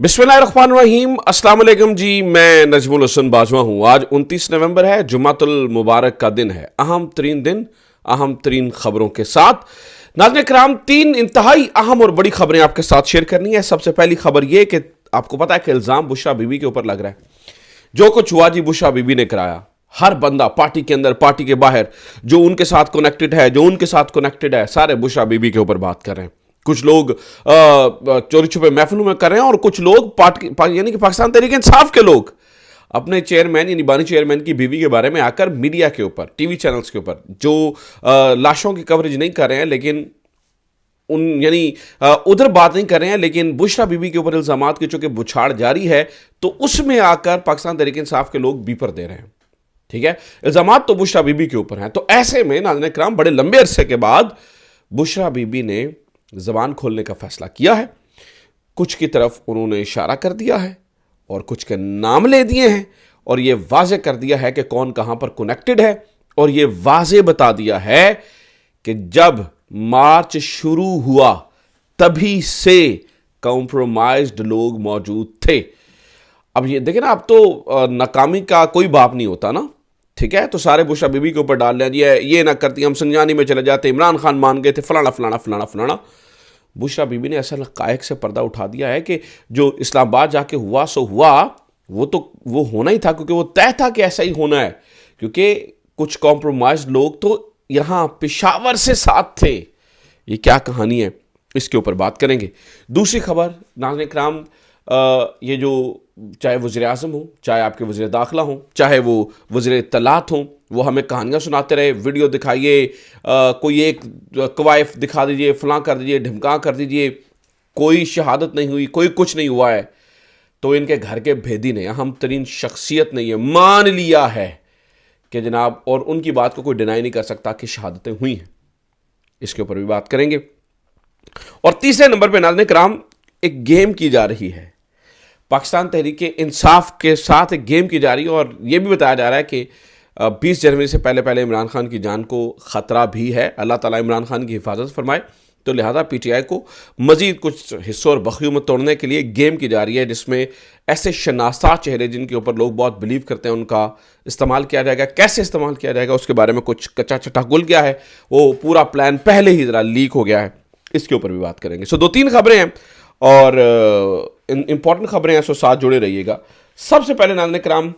बिस्मिल्लाहिर्रहमानिर्रहीम, अस्सलाम वालेकुम जी। मैं नजमुल हसन बाजवा हूँ। आज 29 नवंबर है, जुमातुल मुबारक का दिन है। अहम तरीन दिन, अहम तरीन खबरों के साथ नाज़रीन किराम तीन इंतहाई अहम और बड़ी खबरें आपके साथ शेयर करनी है। सबसे पहली खबर यह कि आपको पता है कि इल्ज़ाम बुशरा बीबी के ऊपर लग रहा है। जो कुछ हुआ जी बुशरा बीबी ने कराया। हर बंदा पार्टी के अंदर, पार्टी के बाहर, जो उनके साथ कनेक्टेड है, जो उनके साथ कनेक्टेड है, सारे बुशरा बीबी के ऊपर बात कर रहे हैं। कुछ लोग चोरी छुपे महफिलों में कर रहे हैं और कुछ लोग यानी कि पाकिस्तान तहरीक इंसाफ के लोग अपने चेयरमैन यानी बानी चेयरमैन की बीवी के बारे में आकर मीडिया के ऊपर, टीवी चैनल्स के ऊपर जो लाशों की कवरेज नहीं कर रहे हैं, लेकिन उधर बात नहीं कर रहे हैं, लेकिन बुशरा बीबी के ऊपर इल्जामात की चूंकि बुछाड़ जारी है तो उसमें आकर पाकिस्तान तहरीक इंसाफ के लोग बीपर दे रहे हैं। ठीक है, इल्जामात तो बुशरा बीबी के ऊपर हैं। तो ऐसे में नाज़रीन किराम बड़े लंबे अरसे के बाद बुशरा बीबी ने ज़बान खोलने का फैसला किया है। कुछ की तरफ उन्होंने इशारा कर दिया है और कुछ के नाम ले दिए हैं और ये वाज़े कर दिया है कि कौन कहां पर कनेक्टेड है, और ये वाज़े बता दिया है कि जब मार्च शुरू हुआ तभी से कॉम्प्रोमाइज्ड लोग मौजूद थे। अब ये देखें ना, अब तो नाकामी का कोई बाप नहीं होता ना। ठीक है, तो सारे बुशरा बीबी के ऊपर डाल दिया, ये ना करती, हम संजानी में चले जाते, इमरान खान मान गए थे, फलाना फलाना फलाना फलाना। बुशरा बीबी ने असल हक़ाइक़ से पर्दा उठा दिया है कि जो इस्लामाबाद जाके हुआ सो हुआ, वो होना ही था, क्योंकि वो तय था कि ऐसा ही होना है, क्योंकि कुछ कॉम्प्रोमाइज लोग तो यहाँ पेशावर से साथ थे। ये क्या कहानी है, इसके ऊपर बात करेंगे। दूसरी खबर नाज़रीन किराम, ये जो चाहे वज़ीर आज़म हो, चाहे आपके वज़ीर दाखिला हो, चाहे वो वज़ीर इत्तलात हो, वो हमें कहानियाँ सुनाते रहे, वीडियो दिखाइए, कोई एक कवायफ दिखा दीजिए, फलां कर दीजिए, ढिमका कर दीजिए, कोई शहादत नहीं हुई, कोई कुछ नहीं हुआ है। तो इनके घर के भेदी ने, अहम तरीन शख्सियत ने ये मान लिया है कि जनाब, और उनकी बात को कोई डिनाई नहीं कर सकता कि शहादतें हुई हैं। इसके ऊपर भी बात करेंगे। और तीसरे नंबर पर नाज़रीन किराम एक गेम की जा रही है, पाकिस्तान तहरीक इंसाफ के साथ एक गेम की जा रही है, और यह भी बताया जा रहा है कि 20 जनवरी से पहले पहले इमरान खान की जान को ख़तरा भी है। अल्लाह ताला इमरान खान की हिफाजत फरमाए। तो लिहाजा पीटीआई को मज़ीद कुछ हिस्सों और बखियों में तोड़ने के लिए गेम की जा रही है, जिसमें ऐसे शनासा चेहरे जिनके ऊपर लोग बहुत बिलीव करते हैं उनका इस्तेमाल किया जाएगा। कैसे इस्तेमाल किया जाएगा उसके बारे में कुछ कच्चा चट्टा गुल गया है, वो पूरा प्लान पहले ही ज़रा लीक हो गया है। इसके ऊपर भी बात करेंगे। सो 2-3 खबरें हैं और इंपॉर्टेंट खबरें हैं, सो साथ जुड़े रहिएगा। सबसे पहले नाज़रीन किराम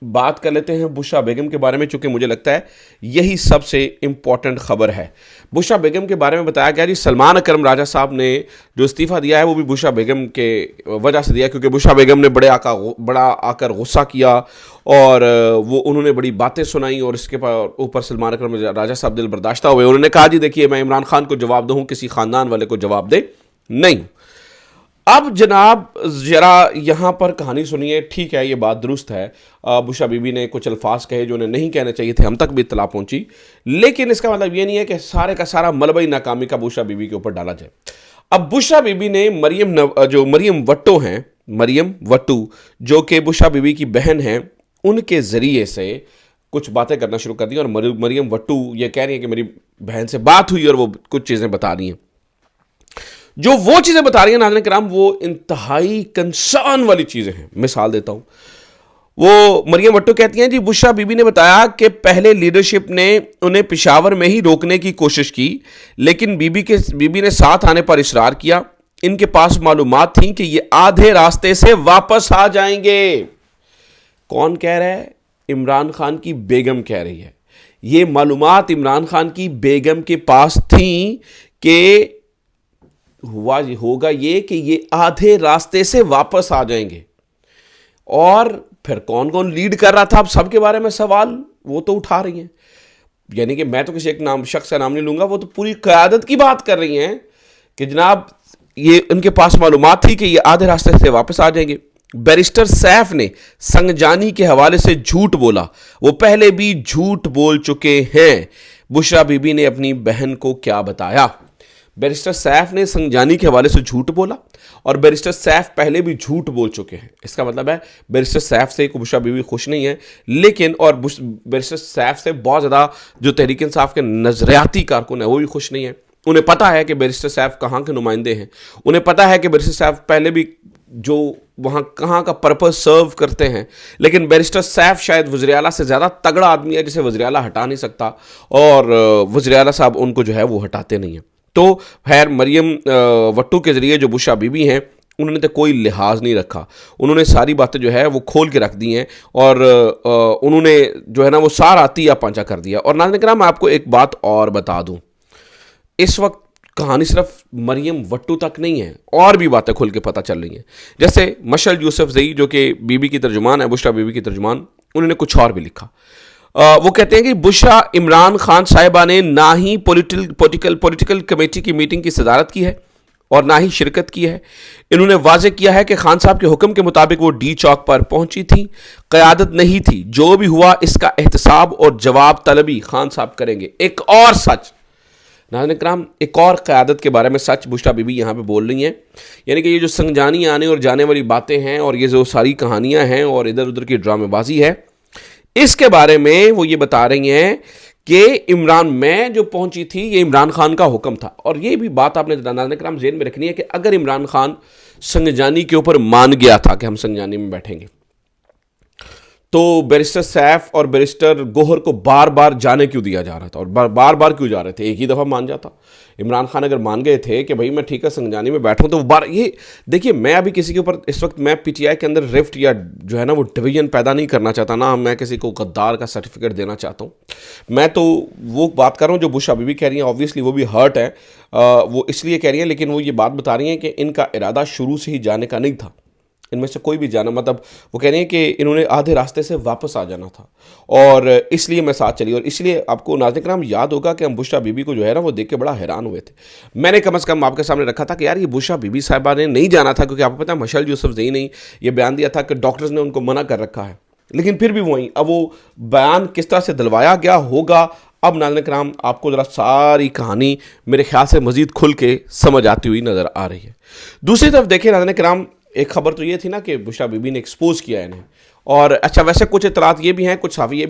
बात कर लेते हैं बुशरा बेगम के बारे में, चूंकि मुझे लगता है यही सबसे इंपॉर्टेंट खबर है। बुशरा बेगम के बारे में बताया गया जी, सलमान अकरम राजा साहब ने जो इस्तीफ़ा दिया है वो भी बुशरा बेगम के वजह से दिया, क्योंकि बुशरा बेगम ने बड़ा आकर गुस्सा किया और वो उन्होंने बड़ी बातें सुनाई, और इसके ऊपर सलमान अकरम राजा साहब दिल बर्दाश्त हुए। उन्होंने कहा जी देखिए, मैं इमरान खान को जवाब दूँ, किसी ख़ानदान वाले को जवाब दे नहीं। अब जनाब ज़रा यहाँ पर कहानी सुनिए। ठीक है, ये बात दुरुस्त है, बुशरा बीबी ने कुछ अल्फाज कहे जो उन्हें नहीं कहने चाहिए थे, हम तक भी इत्तला पहुँची, लेकिन इसका मतलब ये नहीं है कि सारे का सारा मलबा नाकामी का बुशरा बीबी के ऊपर डाला जाए। अब बुशरा बीबी ने मरियम वट्टो हैं, मरियम वट्टू जो कि बुशरा बीबी की बहन हैं, उनके ज़रिए से कुछ बातें करना शुरू कर दी, और मरियम वट्टू ये कह रही है कि मेरी बहन से बात हुई और वो कुछ चीज़ें बता रही हैं। जो वो चीज़ें बता रही हैं नाज़रीन किराम, वो इंतहाई कंसर्न वाली चीज़ें हैं। मिसाल देता हूँ, वो मरियम वट्टो कहती हैं जी, बुशरा बीबी ने बताया कि पहले लीडरशिप ने उन्हें पेशावर में ही रोकने की कोशिश की, लेकिन बीबी ने साथ आने पर इसरार किया। इनके पास मालूमात थी कि ये आधे रास्ते से वापस आ जाएंगे। कौन कह रहा है? इमरान खान की बेगम कह रही है। ये मालूमात इमरान खान की बेगम के पास थी कि होगा ये कि ये आधे रास्ते से वापस आ जाएंगे। और फिर कौन कौन लीड कर रहा था, अब सबके बारे में सवाल वो तो उठा रही हैं। यानी कि मैं तो किसी एक शख्स का नाम नहीं लूंगा, वो तो पूरी क़यादत की बात कर रही हैं कि जनाब ये उनके पास मालूमात थी कि ये आधे रास्ते से वापस आ जाएंगे। बैरिस्टर सैफ ने संगजानी के हवाले से झूठ बोला, वो पहले भी झूठ बोल चुके हैं। बुशरा बीबी ने अपनी बहन को क्या बताया? बैरिस्टर सैफ ने संगजानी के हवाले से झूठ बोला, और बैरिस्टर सैफ पहले भी झूठ बोल चुके हैं। इसका मतलब है बैरिस्टर सैफ से बुशरा बीबी खुश नहीं है, लेकिन और बैरिस्टर सैफ से बहुत ज़्यादा जो तहरीक इंसाफ के नज़रियाती कारकुन है वो भी खुश नहीं है। उन्हें पता है कि बैरिस्टर सैफ कहाँ के नुमाइंदे हैं, उन्हें पता है कि बैरिस्टर सैफ पहले भी جو وہاں کہاں کا پرپس سرو کرتے ہیں، لیکن بیرسٹر سیف شاید وزیر اعلیٰ سے زیادہ تگڑا آدمی ہے جسے وزیر اعلیٰ ہٹا نہیں سکتا، اور وزیر اعلیٰ صاحب ان کو جو ہے وہ ہٹاتے نہیں ہیں۔ تو خیر مریم وٹو کے ذریعے جو بشرا بی بی ہیں انہوں نے تو کوئی لحاظ نہیں رکھا، انہوں نے ساری باتیں جو ہے وہ کھول کے رکھ دی ہیں، اور انہوں نے جو ہے نا وہ سارا تیا پانچا کر دیا۔ اور ناظرین کرام میں آپ کو ایک بات اور بتا دوں، اس وقت کہانی صرف مریم وٹو تک نہیں ہے، اور بھی باتیں کھل کے پتہ چل رہی ہیں۔ جیسے مشعل یوسف زئی جو کہ بی بی کی ترجمان ہے، بشرا بی بی کی ترجمان، انہوں نے کچھ اور بھی لکھا۔ وہ کہتے ہیں کہ بشرا عمران خان صاحبہ نے نہ ہی پولیٹیکل کمیٹی کی میٹنگ کی صدارت کی ہے اور نہ ہی شرکت کی ہے۔ انہوں نے واضح کیا ہے کہ خان صاحب کے حکم کے مطابق وہ ڈی چوک پر پہنچی تھی، قیادت نہیں تھی۔ جو بھی ہوا اس کا احتساب اور جواب طلبی خان صاحب کریں گے۔ ایک اور سچ، ناظرین کرام، ایک اور قیادت کے بارے میں سچ بشرا بی بی یہاں پہ بول رہی ہیں، یعنی کہ یہ جو سنجانی آنے اور جانے والی باتیں ہیں اور یہ جو ساری کہانیاں ہیں اور ادھر ادھر کی ڈرامے بازی ہے، اس کے بارے میں وہ یہ بتا رہی ہیں کہ میں جو پہنچی تھی یہ عمران خان کا حکم تھا۔ اور یہ بھی بات آپ نے ناظرین کرام ذہن میں رکھنی ہے کہ اگر عمران خان سنجانی کے اوپر مان گیا تھا کہ ہم سنجانی میں بیٹھیں گے، تو بیرسٹر سیف اور بیرسٹر گوہر کو بار بار جانے کیوں دیا جا رہا تھا، اور بار بار کیوں جا رہے تھے؟ ایک ہی دفعہ مان جاتا۔ عمران خان اگر مان گئے تھے کہ بھائی میں ٹھیک ہے سنجانی میں بیٹھوں، تو وہ یہ دیکھیے، میں ابھی کسی کے اوپر اس وقت میں پی ٹی آئی کے اندر رفٹ یا جو ہے نا وہ ڈویژن پیدا نہیں کرنا چاہتا، نا میں کسی کو غدار کا سرٹیفکیٹ دینا چاہتا ہوں۔ میں تو وہ بات کر رہا ہوں جو بشرا بی بی کہہ رہی ہیں، آبویسلی وہ بھی ہرٹ ہے، وہ اس لیے کہہ رہی ہیں، لیکن وہ یہ بات بتا رہی ہیں کہ ان کا ارادہ شروع سے ہی جانے کا نہیں تھا، ان میں سے کوئی بھی جانا، مطلب وہ کہہ رہی ہیں کہ انہوں نے آدھے راستے سے واپس آ جانا تھا، اور اس لیے میں ساتھ چلی۔ اور اس لیے آپ کو ناظرین کرام یاد ہوگا کہ ہم بشرا بی بی کو جو ہے نا وہ دیکھ کے بڑا حیران ہوئے تھے۔ میں نے کم از کم آپ کے سامنے رکھا تھا کہ یار یہ بشرا بی بی صاحبہ نے نہیں جانا تھا، کیونکہ آپ کو پتہ ہے مشعل یوسف زئی نے یہ بیان دیا تھا کہ ڈاکٹرز نے ان کو منع کر رکھا ہے، لیکن پھر بھی وہیں اب وہ بیان کس طرح سے دلوایا گیا ہوگا، اب ناظرین کرام آپ کو ذرا ساری کہانی میرے خیال سے مزید کھل کے سمجھ آتی ہوئی نظر آ رہی ہے۔ دوسری طرف دیکھیں ناظرین کرام، ایک خبر تو یہ تھی نا کہ بشرا بی بی نے ایکسپوز کیا انہیں، اور اچھا ویسے کچھ اطلاعات یہ بھی ہیں، کچھ صحافی